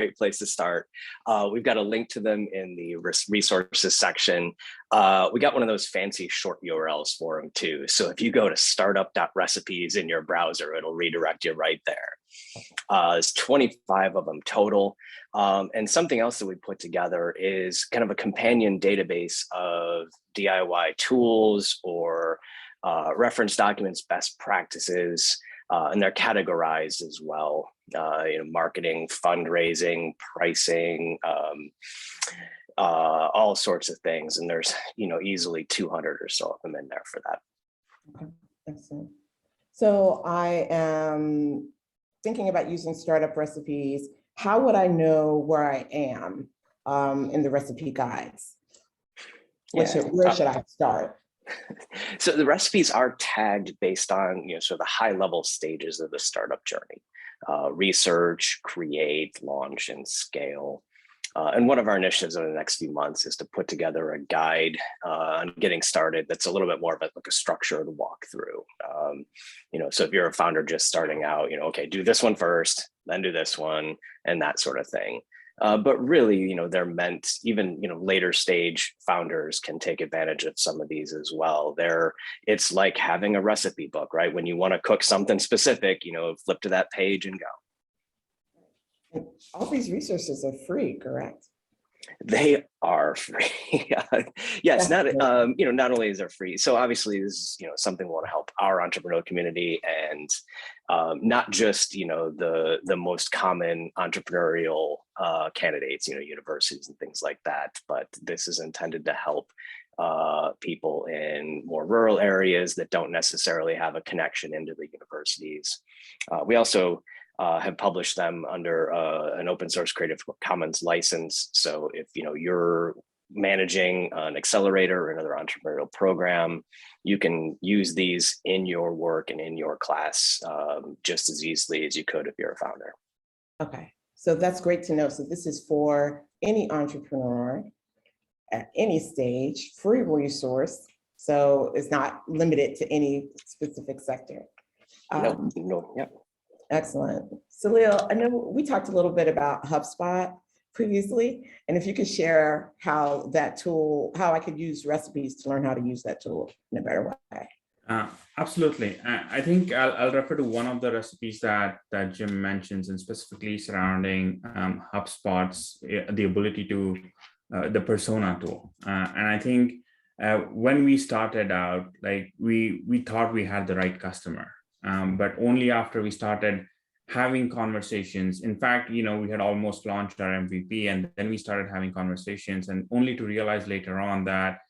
great place to start. We've got a link to them in the resources section. We got one of those fancy short URLs for them too. So if you go to startup.recipes in your browser, it'll redirect you right there. There's 25 of them total. And something else that we put together is kind of a companion database of DIY tools or reference documents, best practices, and they're categorized as well. Marketing, fundraising, pricing, all sorts of things. And there's, easily 200 or so of them in there for that. Okay, excellent. So I am thinking about using startup recipes. How would I know where I am in the recipe guides? Where should I start? So the recipes are tagged based on, sort of the high level stages of the startup journey. Research, create, launch, and scale. And one of our initiatives over the next few months is to put together a guide on getting started that's a little bit more of like a structured walkthrough. So if you're a founder just starting out, okay, do this one first, then do this one, and that sort of thing. But really, they're meant, even, later stage founders can take advantage of some of these as well. It's like having a recipe book, right? When you want to cook something specific, flip to that page and go. And all these resources are free, correct? They are free. Yes, not only is it free. So obviously this is, something we want to help our entrepreneurial community, and not just, the most common entrepreneurial candidates, universities and things like that, but this is intended to help people in more rural areas that don't necessarily have a connection into the universities. We also have published them under an open source Creative Commons license. So if you're managing an accelerator or another entrepreneurial program, you can use these in your work and in your class just as easily as you could if you're a founder. Okay, so that's great to know. So this is for any entrepreneur at any stage, free resource. So it's not limited to any specific sector. No. Excellent. Salil, I know we talked a little bit about HubSpot previously, and if you could share how I could use recipes to learn how to use that tool in a better way. Absolutely. I think I'll refer to one of the recipes that Jim mentions, and specifically surrounding HubSpot's the ability to the persona tool. And I think when we started out, like we thought we had the right customer. But only after we started having conversations. In fact, we had almost launched our MVP, and then we started having conversations, and only to realize later on that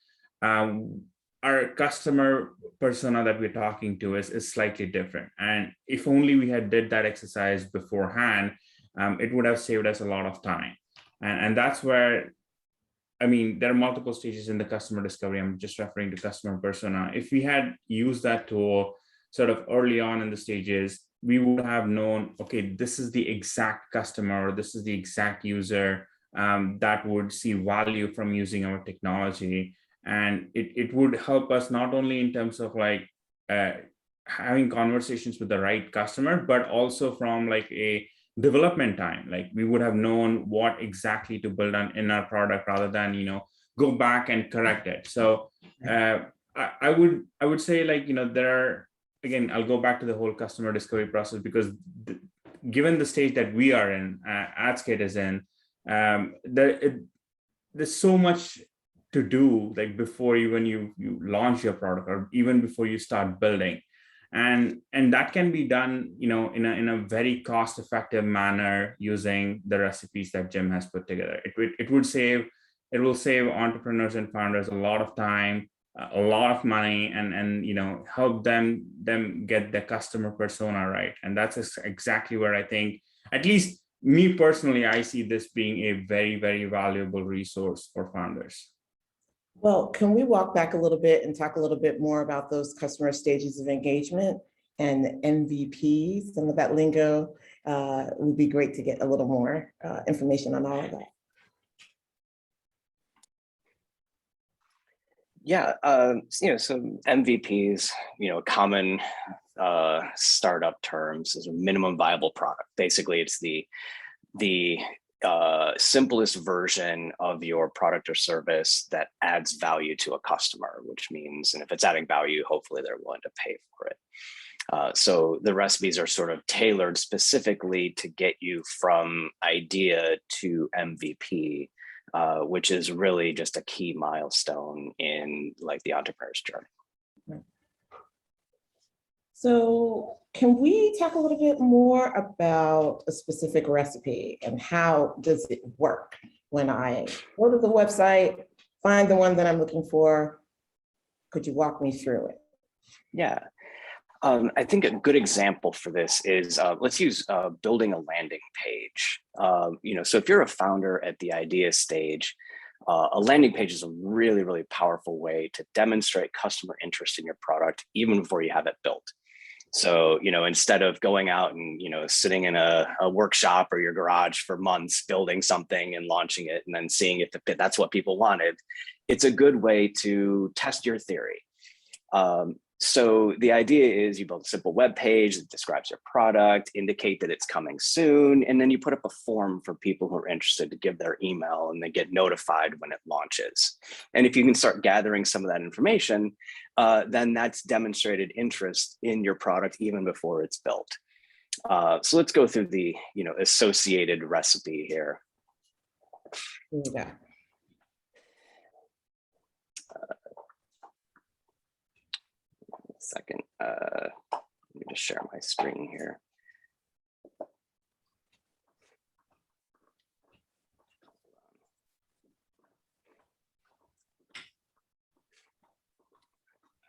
our customer persona that we're talking to is slightly different. And if only we had did that exercise beforehand, it would have saved us a lot of time. And that's where, there are multiple stages in the customer discovery. I'm just referring to customer persona. If we had used that tool sort of early on in the stages, we would have known, okay, this is the exact customer, or this is the exact user that would see value from using our technology. And it would help us not only in terms of like having conversations with the right customer, but also from like a development time. Like we would have known what exactly to build on in our product rather than, go back and correct it. So I would say, like, there are, again, I'll go back to the whole customer discovery process, because given the stage that we are in, AdSkate is in, there's so much to do, like before even you launch your product, or even before you start building, and that can be done, in a very cost-effective manner using the recipes that Jim has put together. It will save entrepreneurs and founders a lot of time, a lot of money, and help them get the customer persona right. And that's exactly where I think, at least me personally, I see this being a very, very valuable resource for founders. Well, can we walk back a little bit and talk a little bit more about those customer stages of engagement and MVPs? Some of that lingo would be great to get a little more information on all of that. Yeah, so MVPs, common startup terms is a minimum viable product. Basically, it's the simplest version of your product or service that adds value to a customer, which means, and if it's adding value, hopefully they're willing to pay for it. So the recipes are sort of tailored specifically to get you from idea to MVP, which is really just a key milestone in like the entrepreneur's journey. So can we talk a little bit more about a specific recipe and how does it work when I go to the website, find the one that I'm looking for? Could you walk me through it? Yeah. I think a good example for this is, let's use building a landing page. So if you're a founder at the idea stage, a landing page is a really, really powerful way to demonstrate customer interest in your product, even before you have it built. So, instead of going out and, sitting in a workshop or your garage for months, building something and launching it and then seeing if that's what people wanted, it's a good way to test your theory. So the idea is you build a simple web page that describes your product, indicate that it's coming soon, and then you put up a form for people who are interested to give their email and they get notified when it launches. And if you can start gathering some of that information, then that's demonstrated interest in your product even before it's built. So let's go through the associated recipe here. Yeah. Second, let me just share my screen here.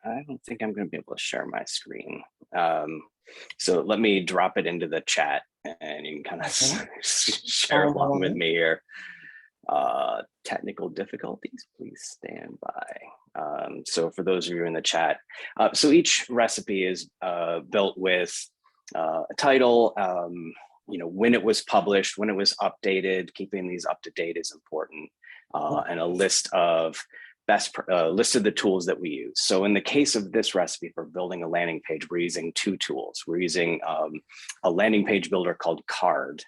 I don't think I'm going to be able to share my screen. So let me drop it into the chat and you can kind of share along with me here. Technical difficulties, please stand by. So for those of you in the chat, so each recipe is built with a title, when it was published, when it was updated. Keeping these up to date is important, and a list of list of the tools that we use. So in the case of this recipe for building a landing page, we're using two tools. We're using a landing page builder called Card,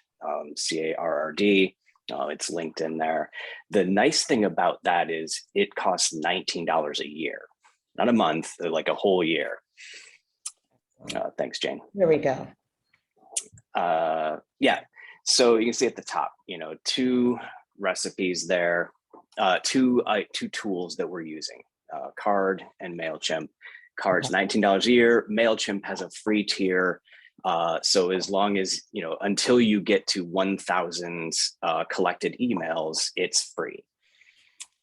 C-A-R-R-D. It's linked in there. The nice thing about that is it costs $19 a year, not a month, like a whole year. Thanks, Jane. There we go. Yeah, so you can see at the top, two recipes there, two tools that we're using, Card and MailChimp. Card's $19 a year. MailChimp has a free tier. So as long as, until you get to 1,000 collected emails, it's free.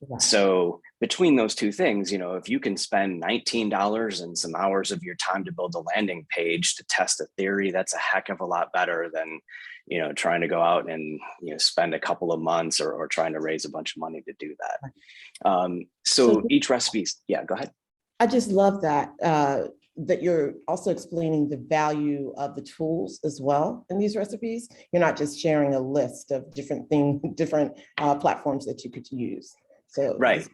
Wow. So between those two things, if you can spend $19 and some hours of your time to build a landing page to test a theory, that's a heck of a lot better than, trying to go out and, spend a couple of months or trying to raise a bunch of money to do that. So each recipe, yeah, go ahead. I just love that. That you're also explaining the value of the tools as well in these recipes. You're not just sharing a list of different platforms that you could use. So right.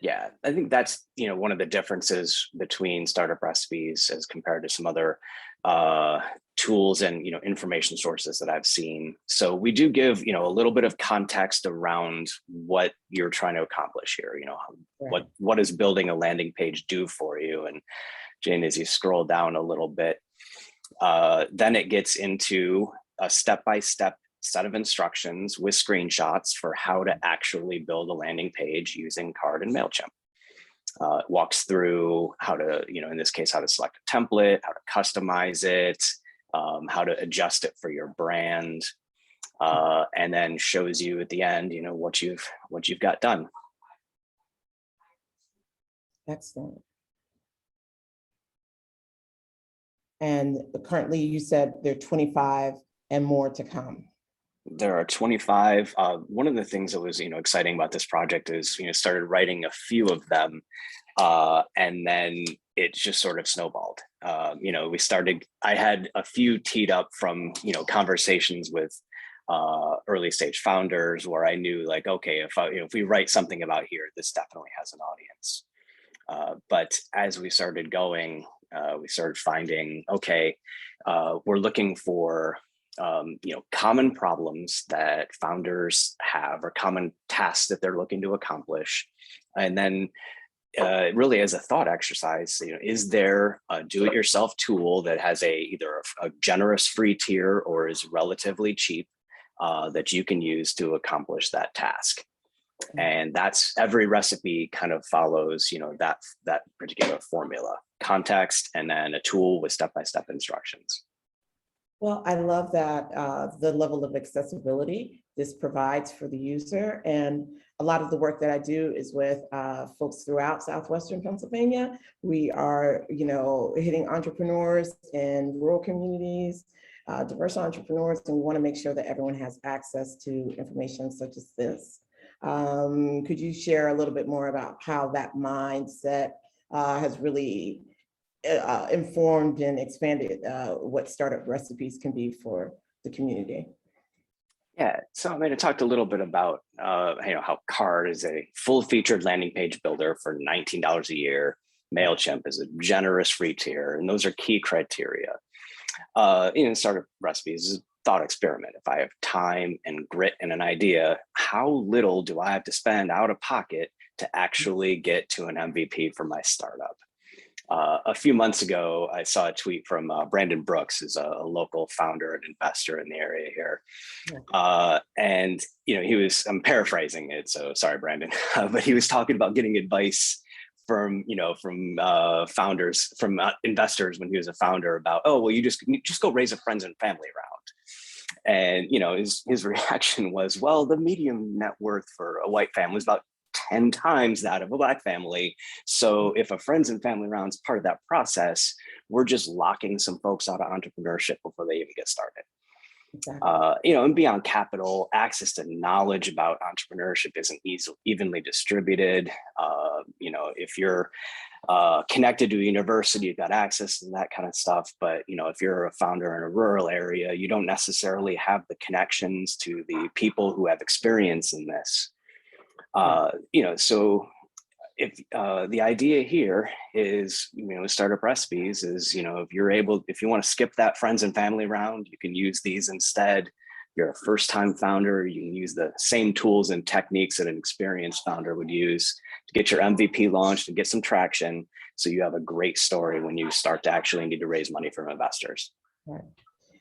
Yeah, I think that's one of the differences between startup recipes as compared to some other tools and information sources that I've seen. So we do give a little bit of context around what you're trying to accomplish here. What does building a landing page do for you? And Jane, as you scroll down a little bit, then it gets into a step-by-step set of instructions with screenshots for how to actually build a landing page using Card and MailChimp. It walks through how to, in this case, how to select a template, how to customize it, how to adjust it for your brand, and then shows you at the end, what you've got done. Excellent. And currently you said there are 25 and more to come. There are 25. One of the things that was, exciting about this project is, started writing a few of them, and then it just sort of snowballed. I had a few teed up from, conversations with early stage founders where I knew like, okay, if we write something about here, this definitely has an audience. But as we started going, we started finding, okay, we're looking for common problems that founders have or common tasks that they're looking to accomplish. And then really as a thought exercise, is there a do-it-yourself tool that has either a generous free tier or is relatively cheap that you can use to accomplish that task? And that's every recipe kind of follows, that particular formula, context, and then a tool with step-by-step instructions. Well, I love that the level of accessibility this provides for the user. And a lot of the work that I do is with folks throughout Southwestern Pennsylvania. We are, hitting entrepreneurs in rural communities, diverse entrepreneurs, and we want to make sure that everyone has access to information such as this. Could you share a little bit more about how that mindset has really informed and expanded what startup recipes can be for the community? Yeah, so I talked a little bit about how Card is a full-featured landing page builder for $19 a year. MailChimp is a generous free tier, and those are key criteria. In startup recipes is a thought experiment. If I have time and grit and an idea, how little do I have to spend out of pocket to actually get to an MVP for my startup? A few months ago, I saw a tweet from Brandon Brooks, who's a local founder and investor in the area here. And, I'm paraphrasing it, so sorry, Brandon, but he was talking about getting advice from founders, from investors when he was a founder about, oh, well, you just go raise a friends and family round. And, his reaction was, well, the median net worth for a white family is about 10 times that of a Black family. So if a friends and family round is part of that process, we're just locking some folks out of entrepreneurship before they even get started. Exactly. And beyond capital, access to knowledge about entrepreneurship isn't evenly distributed. If you're connected to a university, you've got access to that kind of stuff. But, if you're a founder in a rural area, you don't necessarily have the connections to the people who have experience in this. So if the idea here is, startup recipes is, if you want to skip that friends and family round, you can use these instead. If you're a first-time founder, you can use the same tools and techniques that an experienced founder would use to get your MVP launched and get some traction. So you have a great story when you start to actually need to raise money from investors. Right.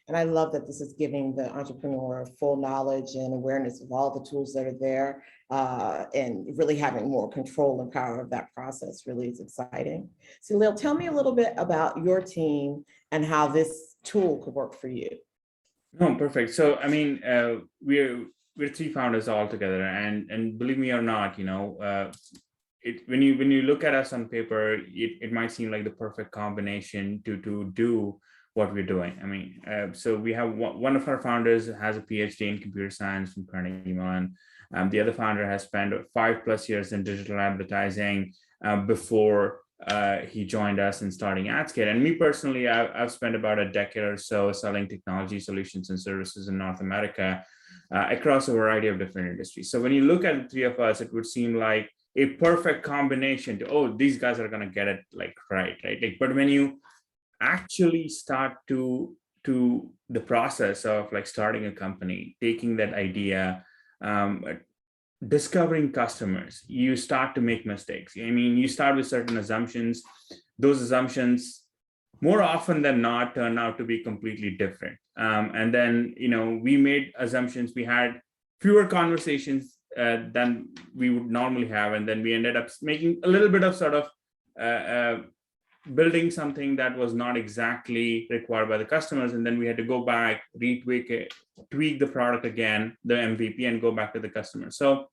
And I love that this is giving the entrepreneur full knowledge and awareness of all the tools that are there, and really having more control and power of that process really is exciting. So Lil, tell me a little bit about your team and how this tool could work for you. No, perfect. So, we're three founders all together, and believe me or not, when you look at us on paper, it might seem like the perfect combination to do what we're doing. So we have one of our founders has a PhD in computer science from Carnegie Mellon. The other founder has spent 5+ years in digital advertising before he joined us in starting AdScale. And me personally, I've spent about a decade or so selling technology solutions and services in North America across a variety of different industries. So when you look at the three of us, it would seem like a perfect combination to, these guys are going to get it right? But when you actually start to the process of starting a company, taking that idea, discovering customers, you start to make mistakes. You start with certain assumptions. Those assumptions more often than not turn out to be completely different. And then, we made assumptions. We had fewer conversations than we would normally have. And then we ended up making a little bit of sort of building something that was not exactly required by the customers. And then we had to go back, retweak it, tweak the product again, the MVP, and go back to the customer. So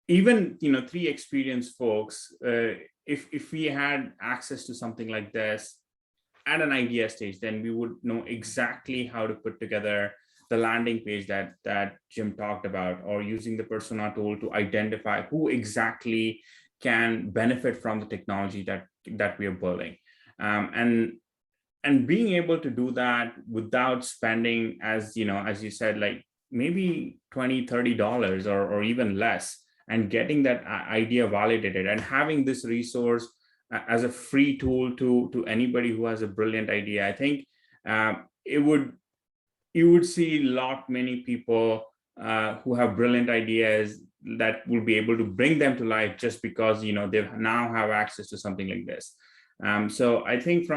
even, three experienced folks, if we had access to something like this at an idea stage, then we would know exactly how to put together the landing page that Jim talked about, or using the persona tool to identify who exactly can benefit from the technology that we are building, and being able to do that without spending, as you said, maybe $20-$30 or even less, and getting that idea validated, and having this resource as a free tool to anybody who has a brilliant idea. I think you would see many people who have brilliant ideas that will be able to bring them to life just because they now have access to something like this. So I think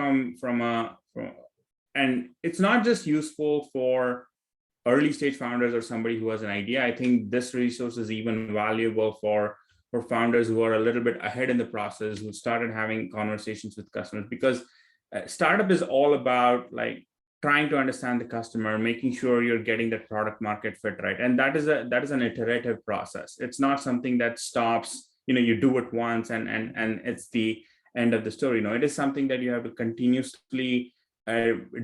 and it's not just useful for early stage founders or somebody who has an idea. I think this resource is even valuable for founders who are a little bit ahead in the process, who started having conversations with customers, because startup is all about like trying to understand the customer, making sure you're getting that product market fit right. And that is an iterative process. It's not something that stops, you do it once and it's the end of the story. No, it is something that you have to continuously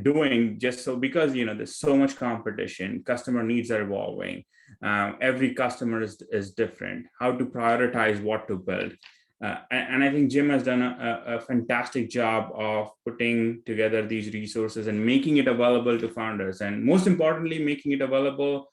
doing, just so, because there's so much competition, customer needs are evolving, every customer is different, how to prioritize what to build. And I think Jim has done a fantastic job of putting together these resources and making it available to founders, and most importantly, making it available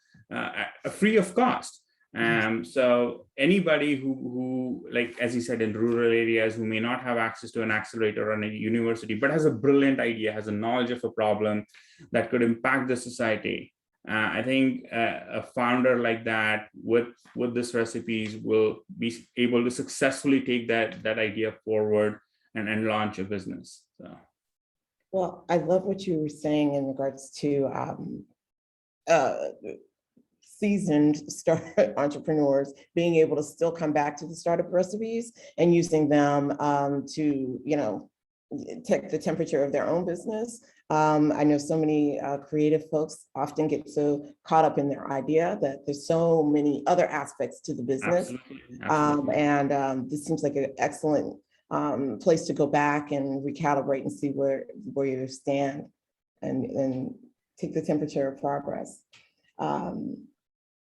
free of cost. So anybody who, like, as you said, in rural areas, who may not have access to an accelerator or a university, but has a brilliant idea, has a knowledge of a problem that could impact the society, I think a founder like that with this recipes will be able to successfully take that idea forward and launch a business. So, well, I love what you were saying in regards to seasoned startup entrepreneurs being able to still come back to the startup recipes and using them to, take the temperature of their own business. I know so many creative folks often get so caught up in their idea that there's so many other aspects to the business. Absolutely. This seems like an excellent place to go back and recalibrate and see where you stand and take the temperature of progress.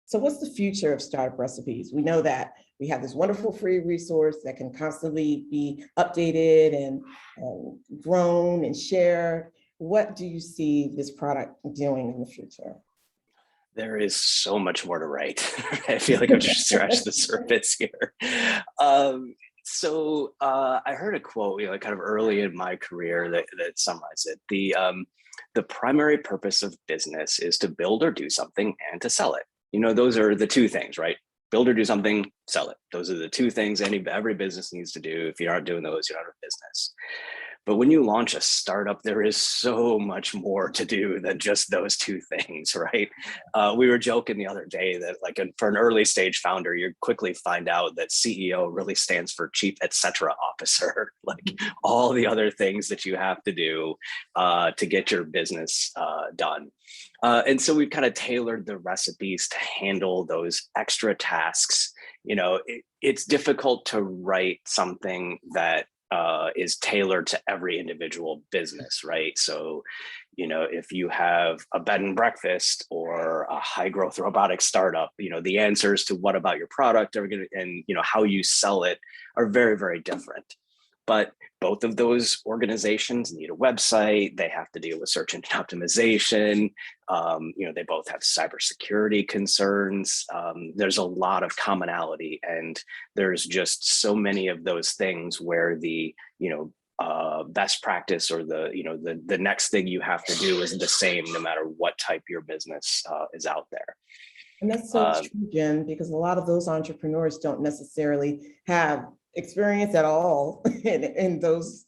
So what's the future of startup recipes? We know that we have this wonderful free resource that can constantly be updated and grown and shared. What do you see this product doing in the future? There is so much more to write. I feel like I've just scratched the surface here. So I heard a quote, kind of early in my career that summarized it. The primary purpose of business is to build or do something and to sell it. Those are the two things, right? Build or do something, sell it. Those are the two things every business needs to do. If you aren't doing those, you're not a business. But when you launch a startup, there is so much more to do than just those two things, right? We were joking the other day that, like, for an early stage founder, you quickly find out that CEO really stands for Chief Etc. Officer, like all the other things that you have to do to get your business done. And so we've kind of tailored the recipes to handle those extra tasks. It's difficult to write something that is tailored to every individual business, right? So, if you have a bed and breakfast or a high growth robotic startup, the answers to what about your product are going to, and how you sell it are very, very different. But both of those organizations need a website. They have to deal with search engine optimization. They both have cybersecurity concerns. There's a lot of commonality, and there's just so many of those things where the best practice or the next thing you have to do is the same no matter what type your business is out there. And that's so true, Jim, because a lot of those entrepreneurs don't necessarily have experience at all in those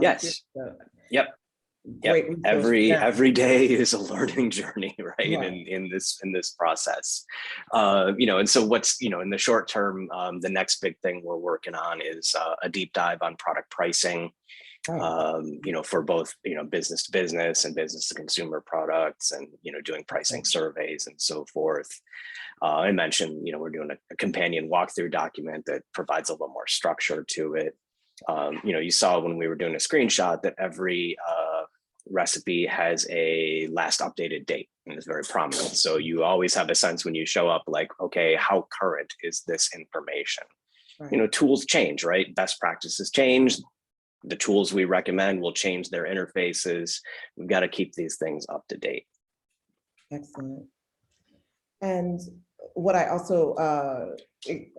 yes. Yep. Every day is a learning journey, right? In this process, and so what's in the short term, the next big thing we're working on is a deep dive on product pricing, for both business to business and business to consumer products, and doing pricing surveys and so forth. I mentioned we're doing a companion walkthrough document that provides a little more structure to it. You saw when we were doing a screenshot that every recipe has a last updated date, and it's very prominent. So you always have a sense when you show up, like, okay, how current is this information? Right. Tools change, right? Best practices change. The tools we recommend will change their interfaces. We've got to keep these things up to date. Excellent. And what I also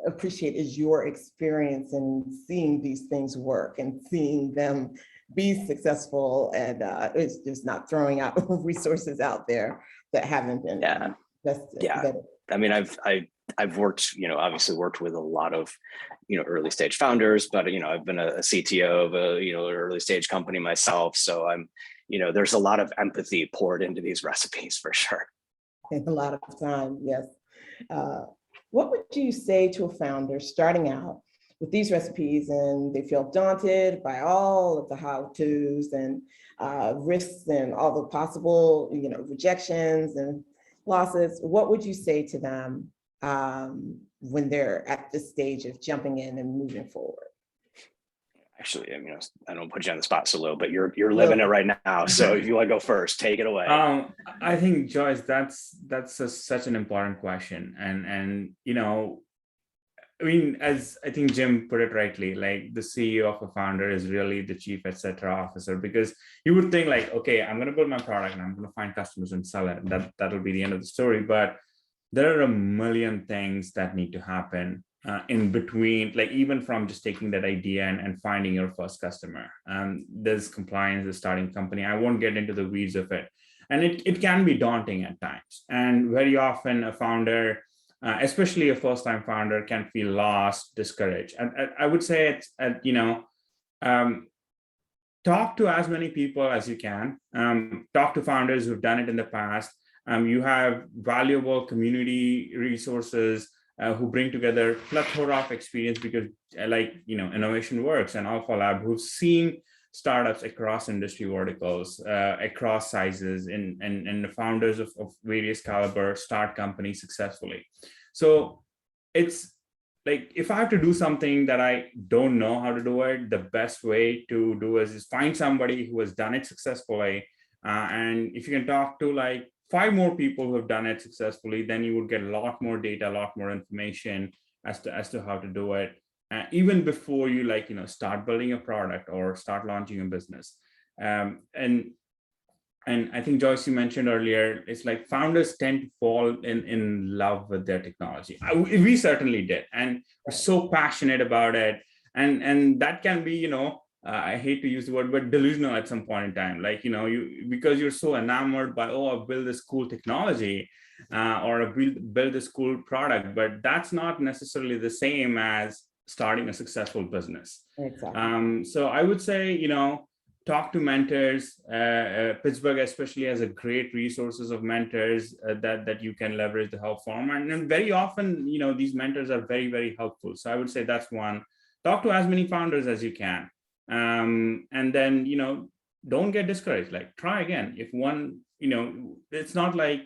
appreciate is your experience in seeing these things work and seeing them be successful, and it's just not throwing out resources out there that haven't been invested. Yeah. I mean, I've worked, obviously worked with a lot of, early stage founders, but, I've been a CTO of a, an early stage company myself. So I'm, there's a lot of empathy poured into these recipes for sure. And a lot of time, yes. What would you say to a founder starting out with these recipes and they feel daunted by all of the how-tos and risks and all the possible, rejections and losses? What would you say to them when they're at this stage of jumping in and moving forward? Actually, I don't put you on the spot, Salo, but you're living it right now. So if you want to go first, take it away. I think, Joyce, that's such an important question, and as I think Jim put it rightly, like the CEO of a founder is really the chief, etc. officer, because you would think like, okay, I'm going to build my product and I'm going to find customers and sell it. That'll be the end of the story. But there are a million things that need to happen in between, like even from just taking that idea and finding your first customer. There's compliance, the starting company. I won't get into the weeds of it. And it can be daunting at times. And very often a founder, especially a first-time founder, can feel lost, discouraged. And I would say talk to as many people as you can. Talk to founders who've done it in the past. You have valuable community resources who bring together plethora of experience, because Innovation Works and Alpha Lab, who've seen startups across industry verticals, across sizes, and the founders of various caliber start companies successfully. So it's like, if I have to do something that I don't know how to do it, the best way to do it is find somebody who has done it successfully. And if you can talk to like 5 more people who have done it successfully, then you would get a lot more data, a lot more information as to how to do it. Even before you start building a product or start launching a business. And I think, Joyce, you mentioned earlier, it's like founders tend to fall in love with their technology. We certainly did, and we're so passionate about it. And that can be, I hate to use the word, but delusional at some point in time. Like, because you're so enamored by, I build this cool technology or I build this cool product, but that's not necessarily the same as starting a successful business. Exactly. So I would say, talk to mentors. Pittsburgh especially has a great resources of mentors that you can leverage to help form. And very often, these mentors are very, very helpful. So I would say that's one. Talk to as many founders as you can. And then, don't get discouraged. Like, try again. If one, it's not like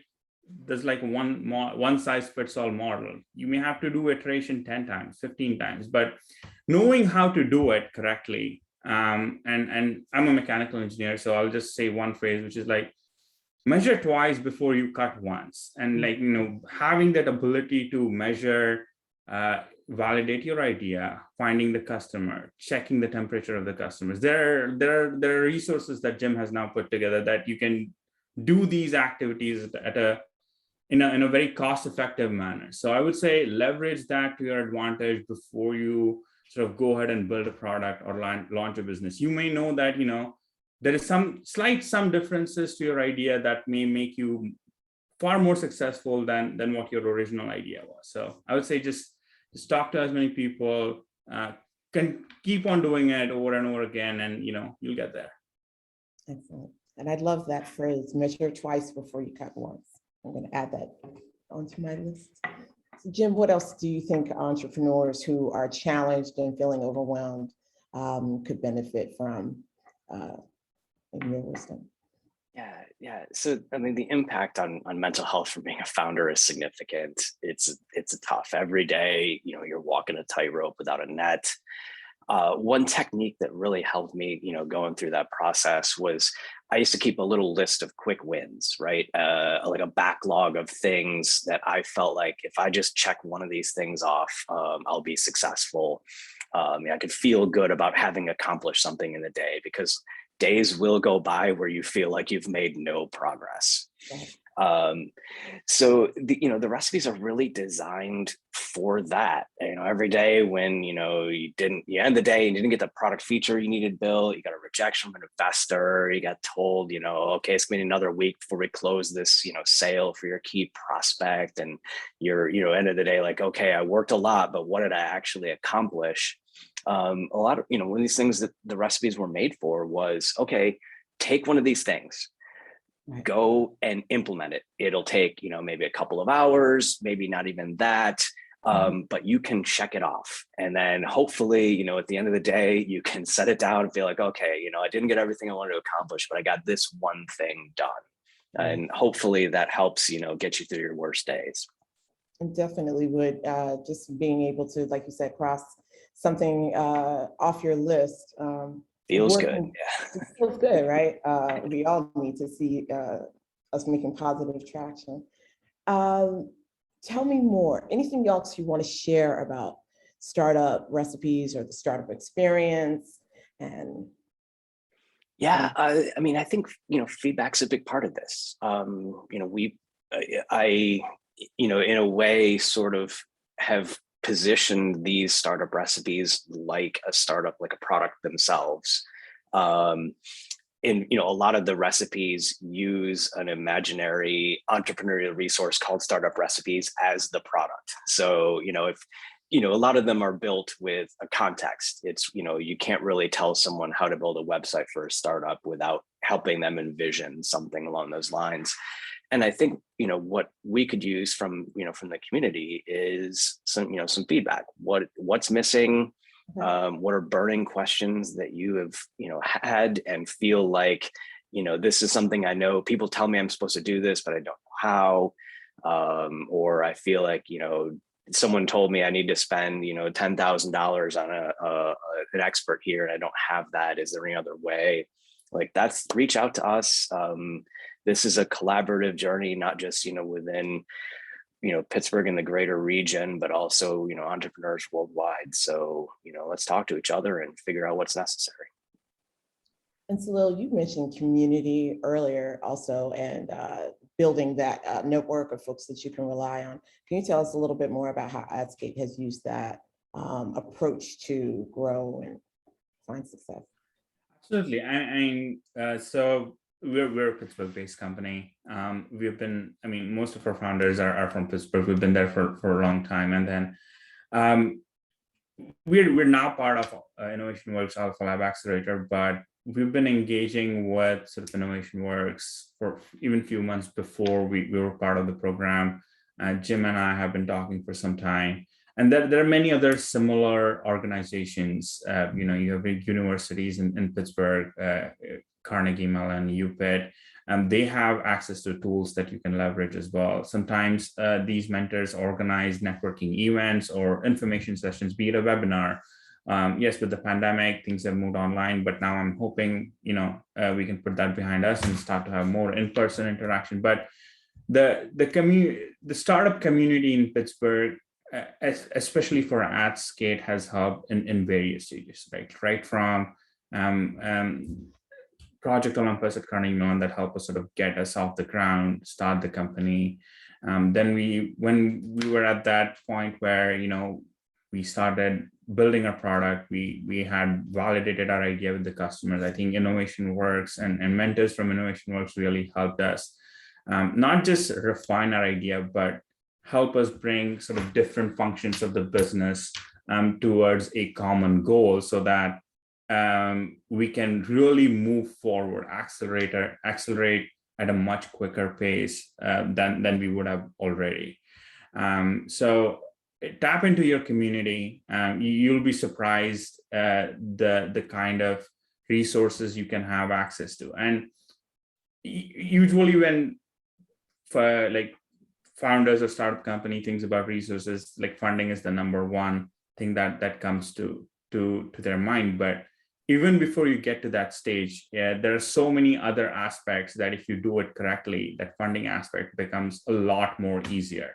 there's like one size fits all model. You may have to do iteration 10 times, 15 times, but knowing how to do it correctly. And I'm a mechanical engineer, so I'll just say one phrase, which is like, measure twice before you cut once. And having that ability to measure, validate your idea, finding the customer, checking the temperature of the customers. There are resources that Jim has now put together that you can do these activities in a very cost-effective manner. So I would say leverage that to your advantage before you sort of go ahead and build a product or launch a business. You may know that there is some differences to your idea that may make you far more successful than what your original idea was. So I would say just talk to as many people, can keep on doing it over and over again, and you'll get there. Excellent. And I love that phrase, measure twice before you cut once. I'm going to add that onto my list. So Jim, what else do you think entrepreneurs who are challenged and feeling overwhelmed could benefit from in your wisdom? Yeah. So, I mean, the impact on mental health from being a founder is significant. It's tough. Every day, you're walking a tightrope without a net. One technique that really helped me, going through that process was I used to keep a little list of quick wins, right? Like a backlog of things that I felt like if I just check one of these things off, I'll be successful. I could feel good about having accomplished something in the day, because days will go by where you feel like you've made no progress. So the recipes are really designed for that. Every day when you end the day and you didn't get the product feature you needed built, you got a rejection from an investor, you got told, okay, it's gonna be another week before we close this, sale for your key prospect, and you're, end of the day, like, okay, I worked a lot, but what did I actually accomplish? A lot of, one of these things that the recipes were made for was, okay, take one of these things, go and implement it. It'll take, maybe a couple of hours, maybe not even that, but you can check it off. And then hopefully, at the end of the day, you can set it down and feel like, okay, I didn't get everything I wanted to accomplish, but I got this one thing done. And hopefully that helps, get you through your worst days. And definitely would, just being able to, like you said, cross something off your list. Feels good. Yeah. It feels good, right? We all need to see us making positive traction. Tell me more. Anything else you want to share about startup recipes or the startup experience? And yeah, I mean, I think feedback's a big part of this. I in a way, sort of have positioned these startup recipes like a startup, like a product themselves. And a lot of the recipes use an imaginary entrepreneurial resource called Startup Recipes as the product. So if a lot of them are built with a context. It's you can't really tell someone how to build a website for a startup without helping them envision something along those lines. And I think what we could use from from the community is some feedback. What's missing? What are burning questions that you have had and feel like this is something I know people tell me I'm supposed to do this, but I don't know how. Or I feel like someone told me I need to spend $10,000 on an expert here, and I don't have that. Is there any other way? Like, that's reach out to us. This is a collaborative journey, not just within Pittsburgh and the greater region, but also entrepreneurs worldwide. So let's talk to each other and figure out what's necessary. And Salil, you mentioned community earlier also, and building that network of folks that you can rely on. Can you tell us a little bit more about how Adscape has used that approach to grow and find success? Absolutely. So we're a Pittsburgh-based company. We've been, most of our founders are from Pittsburgh. We've been there for a long time. And then we're now part of Innovation Works Alpha Lab Accelerator, but we've been engaging with sort of Innovation Works for even a few months before we were part of the program. Jim and I have been talking for some time. And there are many other similar organizations. You have universities in Pittsburgh, Carnegie Mellon, UPitt, and they have access to tools that you can leverage as well. Sometimes these mentors organize networking events or information sessions, be it a webinar. Yes, with the pandemic, things have moved online, but now I'm hoping, we can put that behind us and start to have more in-person interaction. But the startup community in Pittsburgh, especially for Adscape, has helped in various stages, right from Project Olympus at Carnegie Mellon that helped us sort of get us off the ground, start the company. Then when we were at that point where we started building our product, we had validated our idea with the customers. I think Innovation Works and mentors from Innovation Works really helped us not just refine our idea, but help us bring sort of different functions of the business towards a common goal, so that we can really move forward, accelerate at a much quicker pace than we would have already. So tap into your community. You'll be surprised the kind of resources you can have access to. And usually when founders of startup company thinks about resources, like funding is the number one thing that comes to their mind. But even before you get to that stage, there are so many other aspects that if you do it correctly, that funding aspect becomes a lot more easier.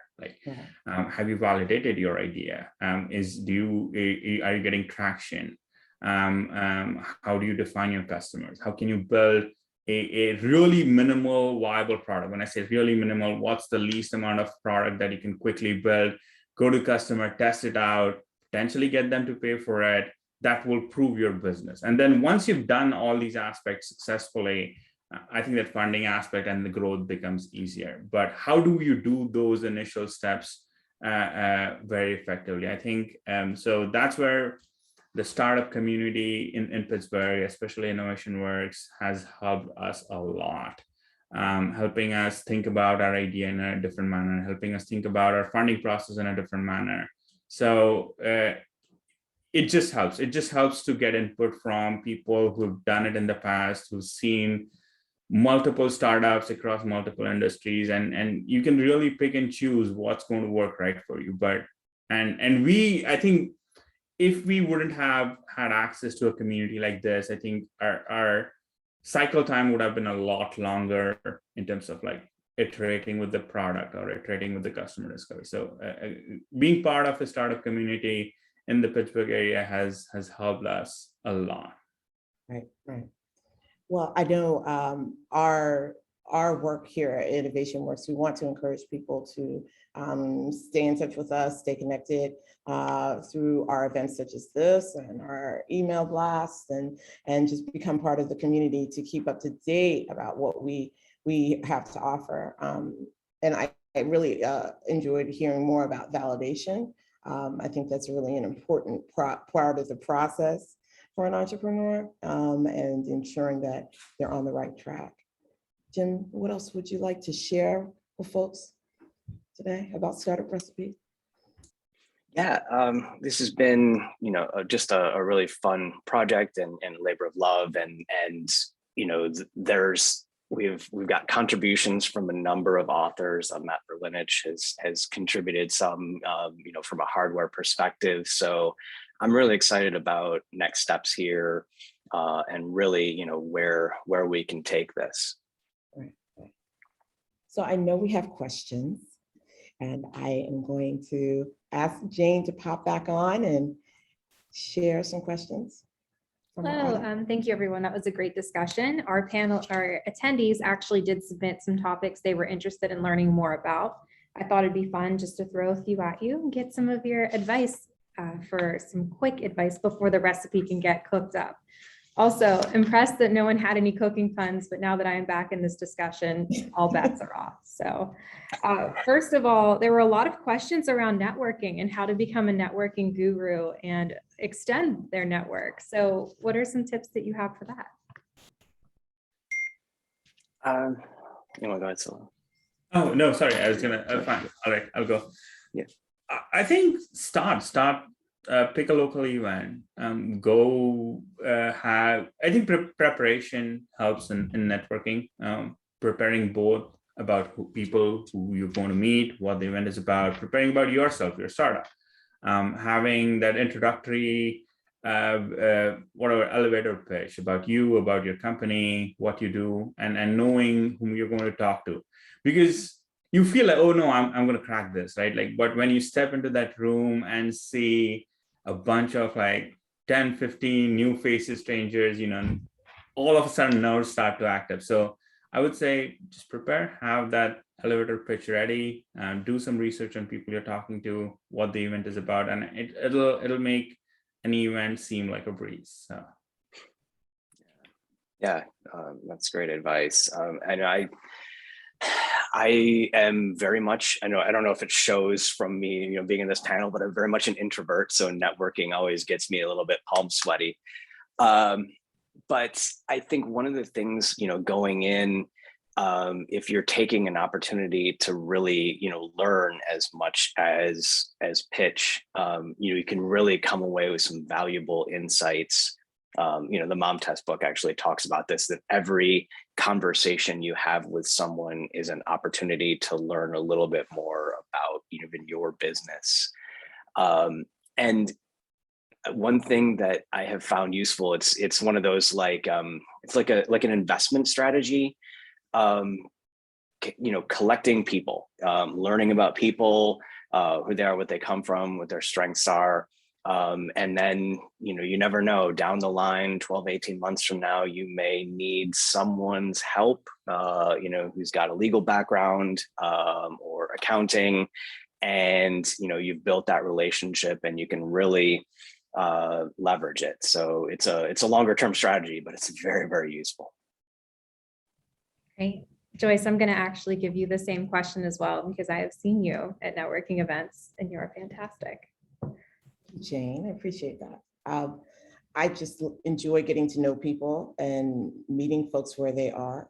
Have you validated your idea? Are you getting traction? How do you define your customers? How can you build a really minimal viable product. When I say really minimal, what's the least amount of product that you can quickly build, go to customer, test it out, potentially get them to pay for it, that will prove your business. And then once you've done all these aspects successfully, I think that funding aspect and the growth becomes easier. But how do you do those initial steps very effectively? I think so that's where the startup community in Pittsburgh, especially Innovation Works, has helped us a lot, helping us think about our idea in a different manner, helping us think about our funding process in a different manner. So it just helps. It just helps to get input from people who've done it in the past, who've seen multiple startups across multiple industries, and you can really pick and choose what's going to work right for you. But I think if we wouldn't have had access to a community like this, I think our cycle time would have been a lot longer in terms of like iterating with the product or iterating with the customer discovery. So being part of a startup community in the Pittsburgh area has helped us a lot. Right. Well, I know our work here at Innovation Works, we want to encourage people to stay in touch with us, stay connected through our events such as this and our email blasts, and just become part of the community to keep up to date about what we have to offer. And I really enjoyed hearing more about validation. I think that's really an important part of the process for an entrepreneur, and ensuring that they're on the right track. Jim, what else would you like to share with folks today about Startup Recipe? Yeah, this has been, just a really fun project and labor of love, and we've got contributions from a number of authors. Matt Berlinich has contributed some, from a hardware perspective. So I'm really excited about next steps here, and really, where we can take this. Right. So I know we have questions, and I am going to ask Jane to pop back on and share some questions. Hello, thank you everyone. That was a great discussion. Our attendees actually did submit some topics they were interested in learning more about. I thought it'd be fun just to throw a few at you and get some of your advice for some quick advice before the recipe can get cooked up. Also impressed that no one had any cooking puns, but now that I am back in this discussion, all bets are off. So first of all, there were a lot of questions around networking and how to become a networking guru and extend their network. So what are some tips that you have for that? You want to go ahead, Solo? Oh, no, sorry. I was fine. All right, I'll go. Yeah. I think start, pick a local event, I think preparation helps in networking, preparing both about people who you're going to meet, what the event is about, preparing about yourself, your startup, having that introductory, whatever elevator pitch about you, about your company, what you do, and knowing whom you're going to talk to, because you feel like, oh no, I'm going to crack this, right? Like, but when you step into that room and see a bunch of like 10, 15 new faces, strangers, all of a sudden nerves start to act up. So I would say just prepare, have that elevator pitch ready, do some research on people you're talking to, what the event is about, and it'll make any event seem like a breeze. So. Yeah, that's great advice. And I am very much, I don't know if it shows from me, being in this panel, but I'm very much an introvert. So networking always gets me a little bit palm sweaty. But I think one of the things, going in, if you're taking an opportunity to really, learn as much as pitch, you can really come away with some valuable insights. The Mom Test book actually talks about this, that every conversation you have with someone is an opportunity to learn a little bit more about even your business. And one thing that I have found useful, it's one of those it's like an investment strategy, collecting people, learning about people, who they are, what they come from, what their strengths are, And then, you never know, down the line, 12, 18 months from now, you may need someone's help, who's got a legal background or accounting. And, you've built that relationship and you can really leverage it. So it's a longer term strategy, but it's very, very useful. Great. Joyce, I'm going to actually give you the same question as well, because I have seen you at networking events and you're fantastic. Jane, I appreciate that. I just enjoy getting to know people and meeting folks where they are.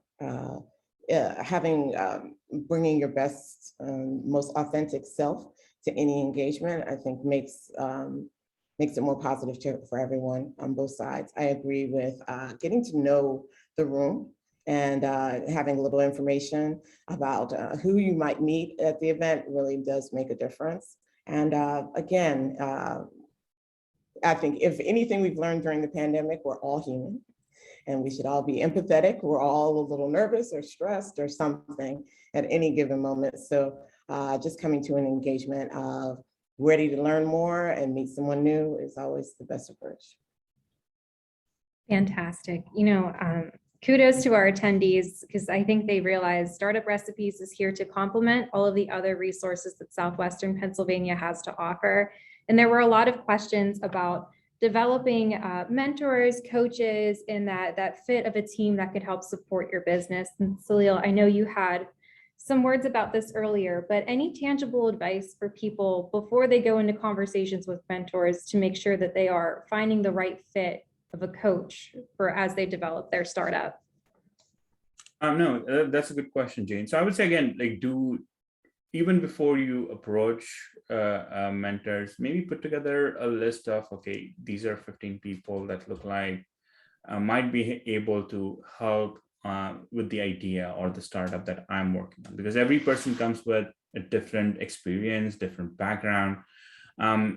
Bringing your best, most authentic self to any engagement, I think makes it more positive for everyone on both sides. I agree with getting to know the room and having a little information about who you might meet at the event really does make a difference. And again, I think if anything we've learned during the pandemic, we're all human and we should all be empathetic. We're all a little nervous or stressed or something at any given moment. So just coming to an engagement of ready to learn more and meet someone new is always the best approach. Fantastic. Kudos to our attendees, because I think they realize Startup Recipes is here to complement all of the other resources that Southwestern Pennsylvania has to offer. And there were a lot of questions about developing mentors, coaches, and that fit of a team that could help support your business. And Salil, I know you had some words about this earlier, but any tangible advice for people before they go into conversations with mentors to make sure that they are finding the right fit of a coach for as they develop their startup? No, that's a good question, Jane. So I would say again, even before you approach mentors, maybe put together a list of, okay, these are 15 people that look like might be able to help with the idea or the startup that I'm working on, because every person comes with a different experience, different background.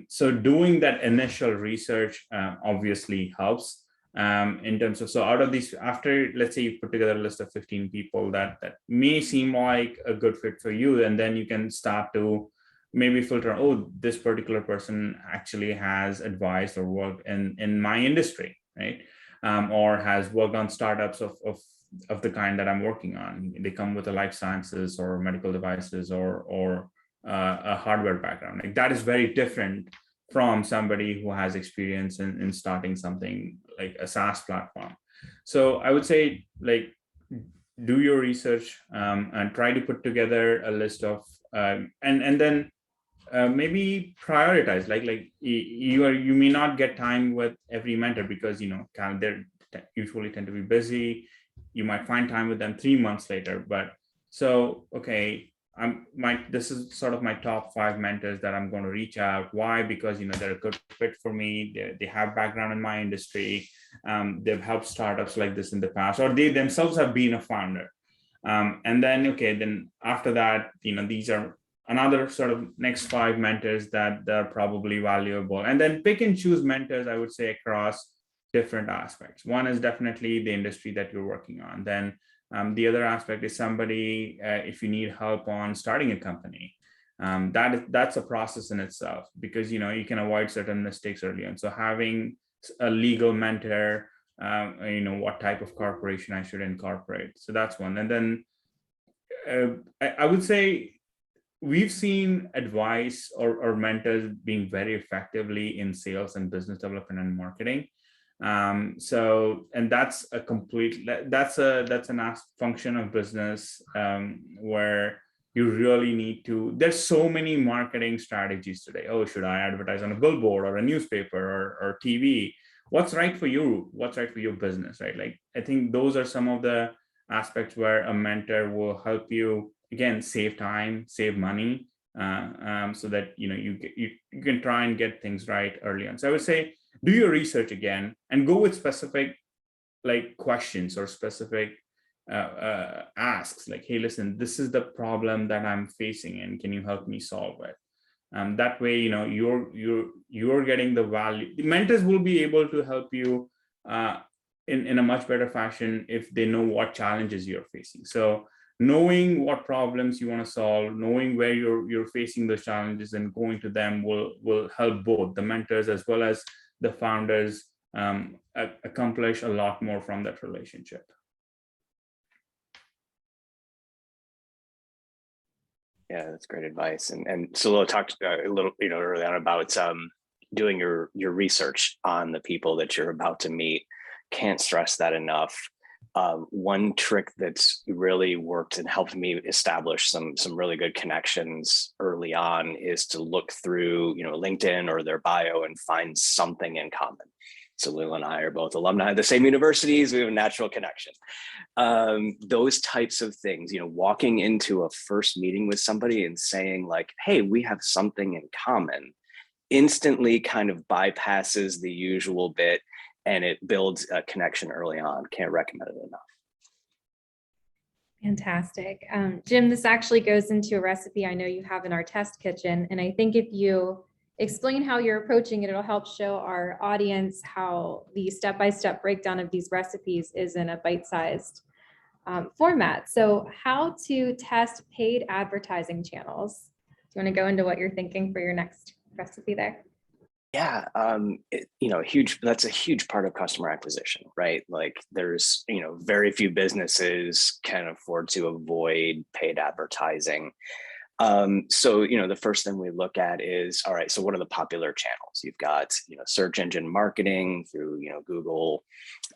So doing that initial research obviously helps in terms of, so out of these, after, let's say you put together a list of 15 people that may seem like a good fit for you, and then you can start to maybe filter, oh, this particular person actually has advised or worked in my industry, right? Or has worked on startups of the kind that I'm working on. They come with a life sciences or medical devices or a hardware background. Like that is very different from somebody who has experience in starting something like a SaaS platform. So I would say, do your research and try to put together a list of and then maybe prioritize. You may not get time with every mentor because they usually tend to be busy. You might find time with them 3 months later, but so okay, this is sort of my top 5 mentors that I'm going to reach out. Why? Because they're a good fit for me. They have background in my industry. They've helped startups like this in the past, or they themselves have been a founder. And then after that, these are another sort of next 5 mentors that are probably valuable. And then pick and choose mentors, I would say, across different aspects. One is definitely the industry that you're working on. Then the other aspect is somebody, if you need help on starting a company, that's a process in itself, because you can avoid certain mistakes early on. So having a legal mentor, what type of corporation I should incorporate. So that's one. And then I would say we've seen advice or mentors being very effectively in sales and business development and marketing. And that's an function of business where you really need to, there's so many marketing strategies today. Oh, should I advertise on a billboard or a newspaper or TV? What's right for you? What's right for your business, right? I think those are some of the aspects where a mentor will help you, again, save time, save money, so that you can try and get things right early on. So I would say, do your research again and go with specific questions or specific asks, hey, listen, this is the problem that I'm facing and can you help me solve it? That way, you're getting the value. The mentors will be able to help you in a much better fashion if they know what challenges you're facing. So knowing what problems you want to solve, knowing where you're facing those challenges and going to them will help both the mentors as well as the founders accomplish a lot more from that relationship. Yeah, that's great advice. And Salil talked a little, early on about doing your research on the people that you're about to meet. Can't stress that enough. One trick that's really worked and helped me establish some really good connections early on is to look through, LinkedIn or their bio and find something in common. Salil and I are both alumni of the same universities. We have a natural connection. Those types of things, walking into a first meeting with somebody and saying like, hey, we have something in common, instantly kind of bypasses the usual bit, and it builds a connection early on. Can't recommend it enough. Fantastic. Jim, this actually goes into a recipe I know you have in our test kitchen. And I think if you explain how you're approaching it, it'll help show our audience how the step-by-step breakdown of these recipes is in a bite-sized format. So how to test paid advertising channels. Do you want to go into what you're thinking for your next recipe there? Yeah, that's a huge part of customer acquisition, right? Like there's, very few businesses can afford to avoid paid advertising. So, the first thing we look at is, all right, so what are the popular channels? You've got, search engine marketing through, Google,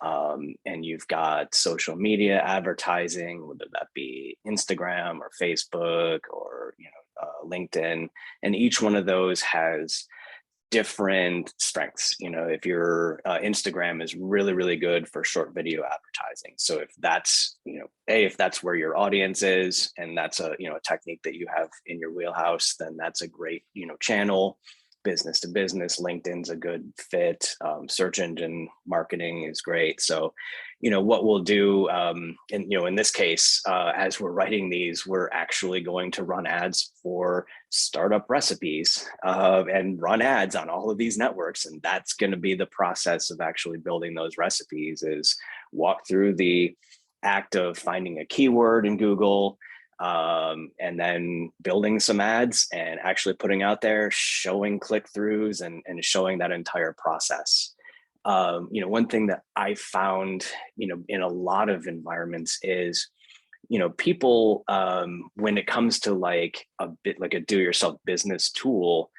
and you've got social media advertising, whether that be Instagram or Facebook or, LinkedIn, and each one of those has different strengths. If your Instagram is really, really good for short video advertising. So if that's, if that's where your audience is, and that's a technique that you have in your wheelhouse, then that's a great, channel. Business to business, LinkedIn's a good fit. Search engine marketing is great. So, what we'll do, and in this case, as we're writing these, we're actually going to run ads for startup recipes and run ads on all of these networks. And that's going to be the process of actually building those recipes, is walk through the act of finding a keyword in Google, and then building some ads and actually putting out there, showing click-throughs and showing that entire process. One thing that I found, in a lot of environments is, people, when it comes to like a bit like a do-it-yourself business tool,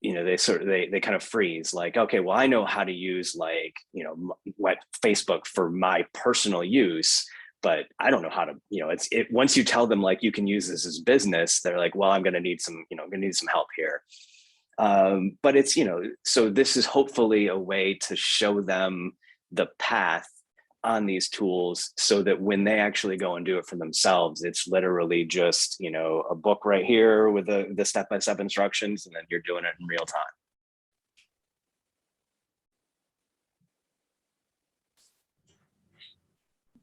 they kind of freeze, like, okay, well, I know how to use like, what Facebook for my personal use, but I don't know how to, once you tell them like you can use this as business, they're like, well, I'm going to need some help here. But it's, so this is hopefully a way to show them the path on these tools so that when they actually go and do it for themselves, it's literally just, a book right here with the step-by-step instructions, and then you're doing it in real time.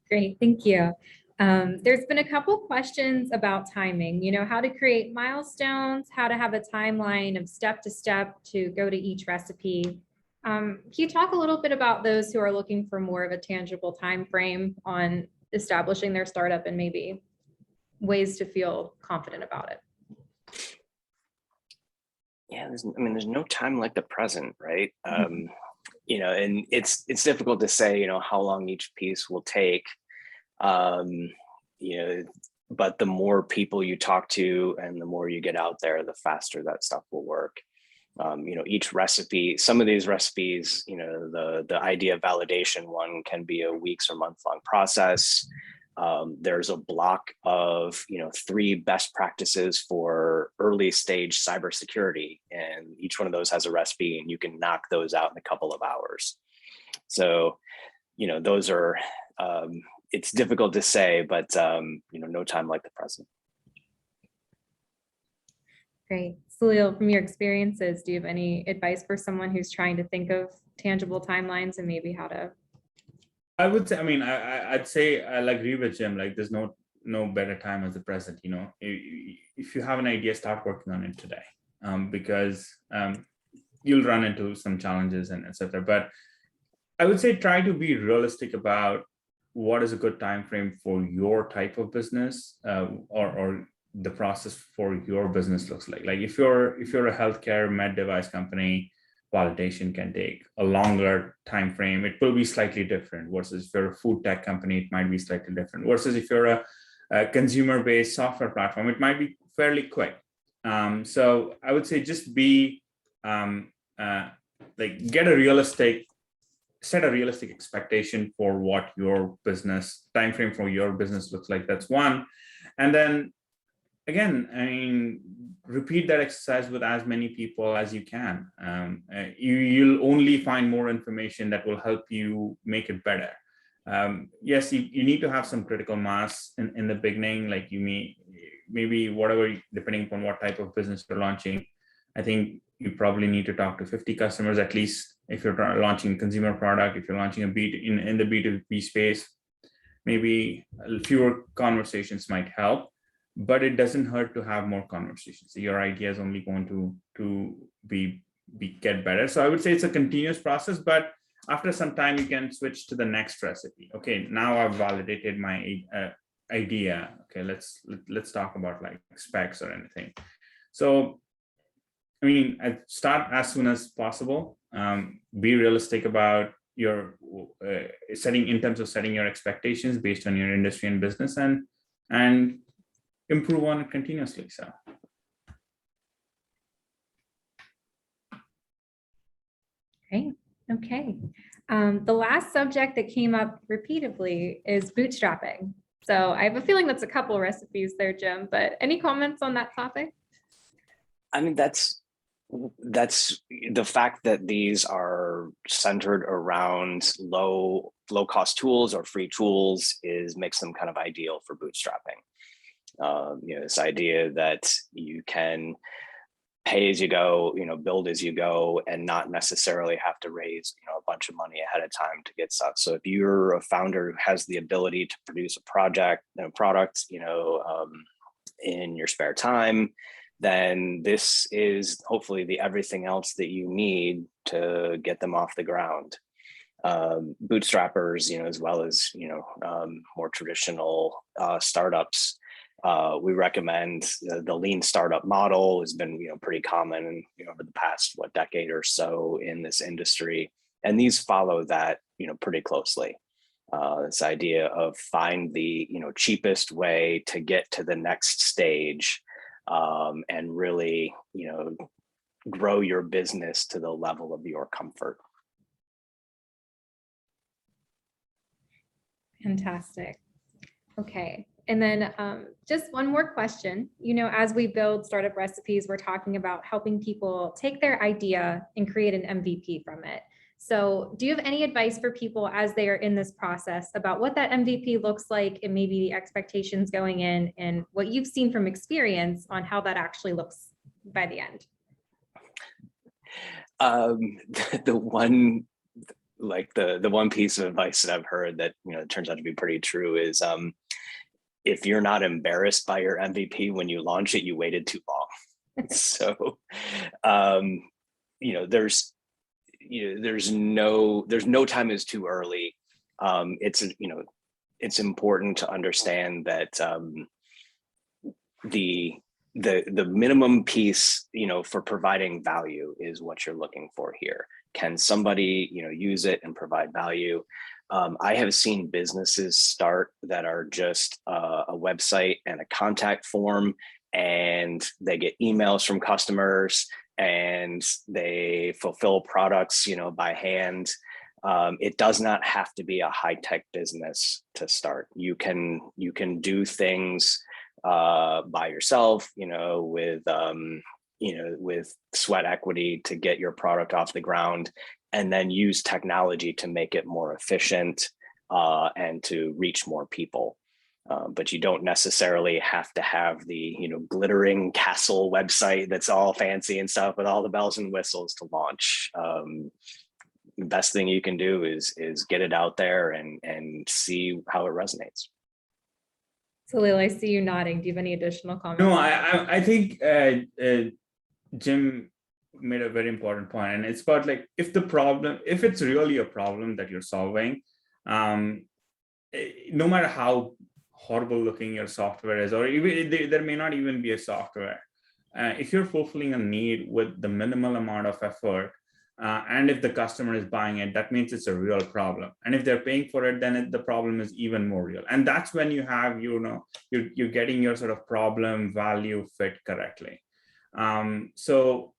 Great, thank you. There's been a couple questions about timing, how to create milestones, how to have a timeline of step to step to go to each recipe. Can you talk a little bit about those who are looking for more of a tangible time frame on establishing their startup and maybe ways to feel confident about it? Yeah, there's no time like the present, right? And it's difficult to say, how long each piece will take. But the more people you talk to and the more you get out there, the faster that stuff will work. Each recipe, some of these recipes, the idea validation one can be a weeks or month-long process. There's a block of 3 best practices for early stage cybersecurity, and each one of those has a recipe, and you can knock those out in a couple of hours. So, those are, it's difficult to say, but no time like the present. Great. Salil, from your experiences, do you have any advice for someone who's trying to think of tangible timelines and maybe how to? I would say, I'd say I'll agree with Jim. Like, there's no better time as the present. If you have an idea, start working on it today, because you'll run into some challenges and etc. But I would say try to be realistic about what is a good time frame for your type of business, or the process for your business looks like. Like if you're a healthcare med device company, validation can take a longer time frame. It will be slightly different versus if you're a food tech company, it might be slightly different versus if you're a consumer-based software platform, it might be fairly quick. So I would say just be set a realistic expectation for what your business timeframe for your business looks like. That's one. And then again, I mean, repeat that exercise with as many people as you can. You'll only find more information that will help you make it better. Yes, you need to have some critical mass in the beginning, like maybe whatever, depending upon what type of business you're launching. I think you probably need to talk to 50 customers at least if you're launching a consumer product. If you're launching in the B2B space, maybe fewer conversations might help, but it doesn't hurt to have more conversations. Your idea is only going to get better. So I would say it's a continuous process, but after some time you can switch to the next recipe. Okay, now I've validated my idea. Okay, let's talk about like specs or anything. So I mean, start as soon as possible. Be realistic about your in terms of setting your expectations based on your industry and business, and improve on it continuously. So. Great. Okay. The last subject that came up repeatedly is bootstrapping. So I have a feeling that's a couple of recipes there, Jim, but any comments on that topic? I mean, that's the fact that these are centered around low cost tools or free tools makes them kind of ideal for bootstrapping. This idea that you can pay as you go, build as you go, and not necessarily have to raise, a bunch of money ahead of time to get stuff. So if you're a founder who has the ability to produce a product, in your spare time, then this is hopefully the everything else that you need to get them off the ground. Bootstrappers, as well as, more traditional startups, we recommend the lean startup model has been, pretty common, over the past decade or so in this industry, and these follow that, pretty closely. This idea of find the cheapest way to get to the next stage, and really grow your business to the level of your comfort. Fantastic. Okay. And then just one more question. As we build startup recipes, we're talking about helping people take their idea and create an MVP from it. So do you have any advice for people as they are in this process about what that MVP looks like, and maybe the expectations going in, and what you've seen from experience on how that actually looks by the end? The one piece of advice that I've heard that turns out to be pretty true is if you're not embarrassed by your MVP when you launch it, you waited too long. So there's no time is too early. It's important to understand that the minimum piece for providing value is what you're looking for here. Can somebody use it and provide value? I have seen businesses start that are just a website and a contact form, and they get emails from customers and they fulfill products by hand. It does not have to be a high-tech business to start. You can do things by yourself, with sweat equity to get your product off the ground, and then use technology to make it more efficient and to reach more people. But you don't necessarily have to have the glittering castle website that's all fancy and stuff with all the bells and whistles to launch. The best thing you can do is get it out there and see how it resonates. So Lil, I see you nodding. Do you have any additional comments? No, I think Jim made a very important point, and it's about like if it's really a problem that you're solving, no matter how horrible looking your software is, or even there may not even be a software, if you're fulfilling a need with the minimal amount of effort, and if the customer is buying it, that means it's a real problem. And if they're paying for it, then the problem is even more real. And that's when you have, you're getting your sort of problem value fit correctly. So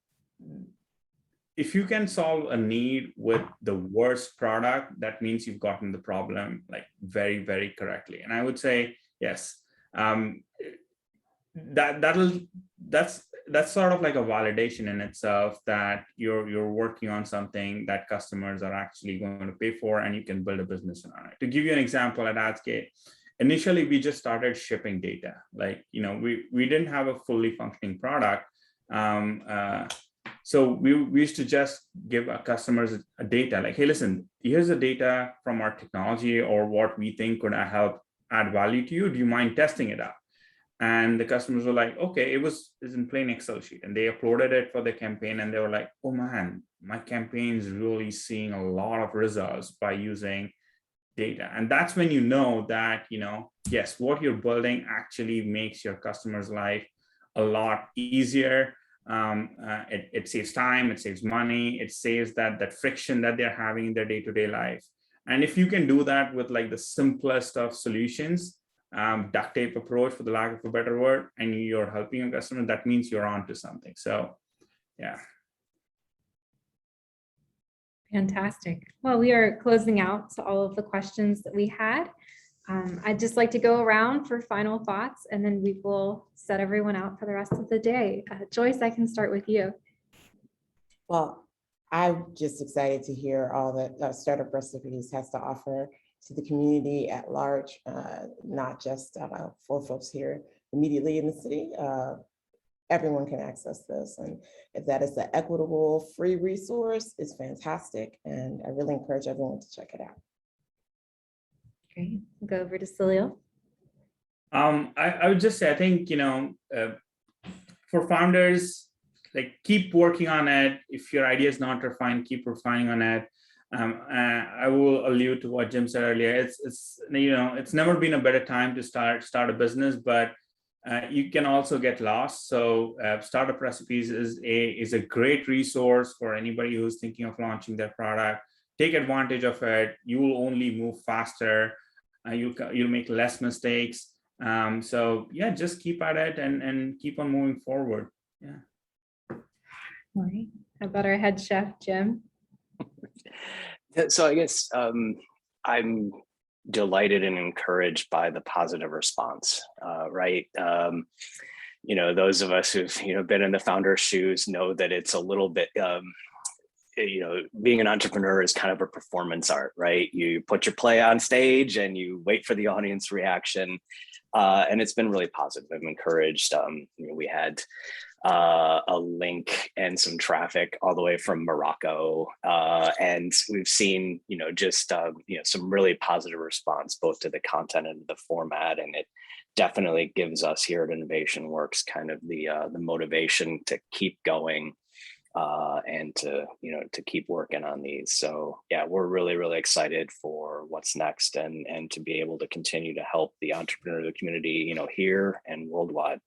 if you can solve a need with the worst product, that means you've gotten the problem like very, very correctly. And I would say, yes, that's sort of like a validation in itself that you're working on something that customers are actually going to pay for, and you can build a business around it. To give you an example, at Adscape, initially we just started shipping data. Like, we didn't have a fully functioning product. So we used to just give our customers a data like, hey, listen, here's the data from our technology or what we think could help add value to you. Do you mind testing it out? And the customers were like, okay, it's in plain Excel sheet. And they uploaded it for the campaign, and they were like, oh man, my campaign is really seeing a lot of results by using data. And that's when you know that, yes, what you're building actually makes your customer's life a lot easier. It saves time, it saves money, it saves that friction that they're having in their day-to-day life. And if you can do that with like the simplest of solutions, duct tape approach, for the lack of a better word, and you're helping a customer, that means you're on to something. So, yeah. Fantastic. Well, we are closing out to all of the questions that we had. I'd just like to go around for final thoughts, and then we will set everyone out for the rest of the day. Joyce, I can start with you. Well, I'm just excited to hear all that Startup Recipes has to offer to the community at large, not just for folks here immediately in the city. Everyone can access this, and if that is an equitable, free resource, it's fantastic, and I really encourage everyone to check it out. Great. We'll go over to Salil. I would just say, I think, for founders, like, keep working on it. If your idea is not refined, keep refining on it. I will allude to what Jim said earlier. It's never been a better time to start a business, but you can also get lost. So Startup Recipes is a great resource for anybody who's thinking of launching their product. Take advantage of it. You will only move faster. You'll make less mistakes. So yeah, just keep at it and keep on moving forward. Yeah. All right. How about our head chef, Jim? So I guess I'm delighted and encouraged by the positive response, right? Those of us who've been in the founder's shoes know that it's a little bit, being an entrepreneur is kind of a performance art, right? You put your play on stage and you wait for the audience reaction. And it's been really positive. I'm encouraged. We had a link and some traffic all the way from Morocco. And we've seen, some really positive response, both to the content and the format. And it definitely gives us here at Innovation Works kind of the motivation to keep going and to keep working on these. So yeah, we're really, really excited for what's next and to be able to continue to help the entrepreneurial community, here and worldwide.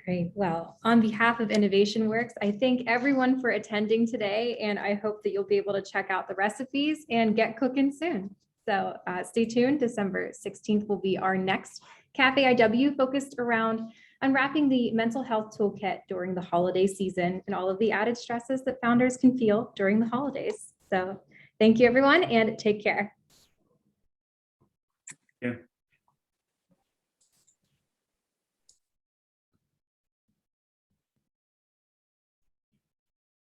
Great. Well, on behalf of Innovation Works, I thank everyone for attending today, and I hope that you'll be able to check out the recipes and get cooking soon. So stay tuned. December 16th will be our next Cafe IW, focused around unwrapping the mental health toolkit during the holiday season and all of the added stresses that founders can feel during the holidays. So thank you, everyone, and take care. Yeah.